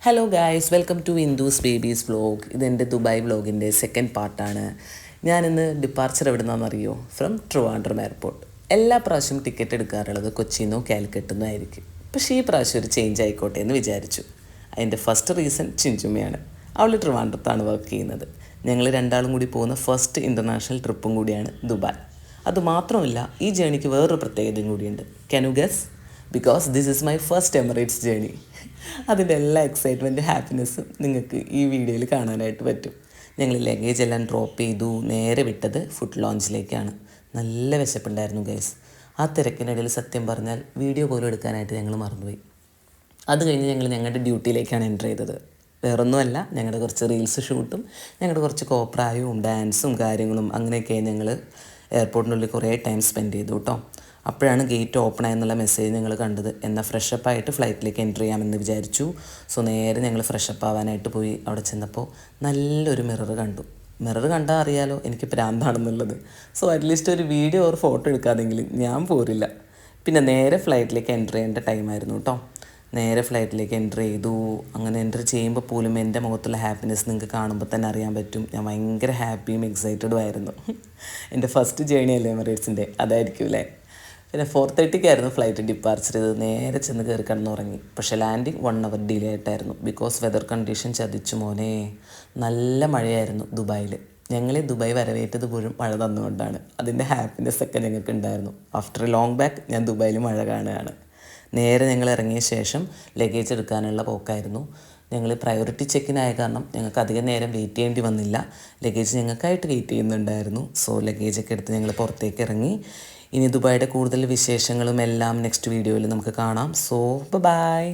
Hello guys, welcome to Indu's babies vlog. ഇതെൻ്റെ Dubai വ്ലോഗിൻ്റെ second പാർട്ടാണ്. ഞാനിന്ന് ഡിപ്പാർച്ചർ എവിടെ നിന്നാണെന്നറിയോ? From Trivandrum airport. എല്ലാ പ്രാവശ്യവും ടിക്കറ്റ് എടുക്കാറുള്ളത് കൊച്ചിയിൽ നിന്നോ കാലിക്കറ്റിൽ നിന്നോ ആയിരിക്കും. പക്ഷേ ഈ പ്രാവശ്യം ഒരു ചേഞ്ച് ആയിക്കോട്ടെ എന്ന് വിചാരിച്ചു. അതിൻ്റെ ഫസ്റ്റ് റീസൺ ചിഞ്ചുമ്മയാണ്. അവൾ ട്രിവാൻഡ്രത്താണ് വർക്ക് ചെയ്യുന്നത്. ഞങ്ങൾ രണ്ടാളും കൂടി പോകുന്ന ഫസ്റ്റ് ഇൻ്റർനാഷണൽ ട്രിപ്പും കൂടിയാണ് ദുബായ്. അതുമാത്രമല്ല, ഈ ജേണിക്ക് വേറൊരു പ്രത്യേകതയും കൂടിയുണ്ട്. Can you guess? Because this is my first Emirates journey. അതിൻ്റെ എല്ലാ എക്സൈറ്റ്മെൻറ്റും ഹാപ്പിനെസ്സും നിങ്ങൾക്ക് ഈ വീഡിയോയിൽ കാണാനായിട്ട് പറ്റും. ഞങ്ങൾ ലഗേജ് എല്ലാം ഡ്രോപ്പ് ചെയ്തു, നേരെ വിട്ടത് ഫുഡ് ലോഞ്ചിലേക്കാണ്. നല്ല വിശപ്പുണ്ടായിരുന്നു ഗൈസ്. ആ തിരക്കിനിടയിൽ സത്യം പറഞ്ഞാൽ വീഡിയോ പോലും എടുക്കാനായിട്ട് ഞങ്ങൾ മറന്നുപോയി. അത് കഴിഞ്ഞ് ഞങ്ങൾ ഞങ്ങളുടെ ഡ്യൂട്ടിയിലേക്കാണ് എൻ്റർ ചെയ്തത്. വേറൊന്നുമല്ല, ഞങ്ങളുടെ കുറച്ച് റീൽസ് ഷൂട്ടും ഞങ്ങളുടെ കുറച്ച് കോപ്രായവും ഡാൻസും കാര്യങ്ങളും അങ്ങനെയൊക്കെ ഞങ്ങൾ എയർപോർട്ടിനുള്ളിൽ കുറേ ടൈം സ്പെൻഡ് ചെയ്തു കേട്ടോ. അപ്പോഴാണ് ഗേറ്റ് ഓപ്പൺ ആയെന്നുള്ള മെസ്സേജ് ഞങ്ങൾ കണ്ടത്. എന്നാൽ ഫ്രഷപ്പായിട്ട് ഫ്ലൈറ്റിലേക്ക് എൻ്റർ ചെയ്യാമെന്ന് വിചാരിച്ചു. സോ നേരെ ഞങ്ങൾ ഫ്രഷപ്പ് ആവാനായിട്ട് പോയി. അവിടെ ചെന്നപ്പോൾ നല്ലൊരു മിറർ കണ്ടു. മിറർ കണ്ടാൽ അറിയാലോ എനിക്ക് പ്രാന്താണെന്നുള്ളത്. സോ അറ്റ്ലീസ്റ്റ് ഒരു വീഡിയോ ഓർ ഫോട്ടോ എടുക്കാതെങ്കിലും ഞാൻ പോരില്ല. പിന്നെ നേരെ ഫ്ലൈറ്റിലേക്ക് എൻ്റർ ചെയ്യേണ്ട ടൈമായിരുന്നു കേട്ടോ. നേരെ ഫ്ലൈറ്റിലേക്ക് എൻ്റർ ചെയ്തു. അങ്ങനെ എൻ്റർ ചെയ്യുമ്പോൾ പോലും എൻ്റെ മുഖത്തുള്ള ഹാപ്പിനെസ് നിങ്ങൾക്ക് കാണുമ്പോൾ തന്നെ അറിയാൻ പറ്റും. ഞാൻ ഭയങ്കര ഹാപ്പിയും എക്സൈറ്റഡും ആയിരുന്നു. എൻ്റെ ഫസ്റ്റ് ജേണി അല്ലേ എമിറേറ്റ്സിൻ്റെ, അതായിരിക്കും അല്ലേ. പിന്നെ 4:30 ഫ്ലൈറ്റ് ഡിപ്പാർച്ചർ ചെയ്ത് നേരെ ചെന്ന് കയറി കിടന്നുറങ്ങി. പക്ഷേ ലാൻഡിങ് 1 hour ഡിലേ ആയിട്ടായിരുന്നു. ബിക്കോസ് വെതർ കണ്ടീഷൻ ചതിച്ചു മോനെ. നല്ല മഴയായിരുന്നു ദുബായിൽ. ഞങ്ങളെ ദുബായ് വരവേറ്റത് പോലും മഴ തന്നുകൊണ്ടാണ്. അതിൻ്റെ ഹാപ്പിനെസ് ഒക്കെ ഞങ്ങൾക്ക് ഉണ്ടായിരുന്നു. ആഫ്റ്റർ എ ലോങ് ബാക്ക് ഞാൻ ദുബായിൽ മഴ കാണുകയാണ്. നേരെ ഞങ്ങൾ ഇറങ്ങിയ ശേഷം ലഗേജ് എടുക്കാനുള്ള പോക്കായിരുന്നു. ഞങ്ങൾ പ്രയോറിറ്റി ചെക്കിനായ കാരണം ഞങ്ങൾക്ക് അധികം നേരം വെയിറ്റ് ചെയ്യേണ്ടി വന്നില്ല. ലഗേജ് ഞങ്ങൾക്കായിട്ട് വെയിറ്റ് ചെയ്യുന്നുണ്ടായിരുന്നു. സോ ലഗേജൊക്കെ എടുത്ത് ഞങ്ങൾ പുറത്തേക്ക് ഇറങ്ങി. ഇനി ദുബായിയുടെ കൂടുതൽ വിശേഷങ്ങളും എല്ലാം നെക്സ്റ്റ് വീഡിയോയിൽ നമുക്ക് കാണാം. So by.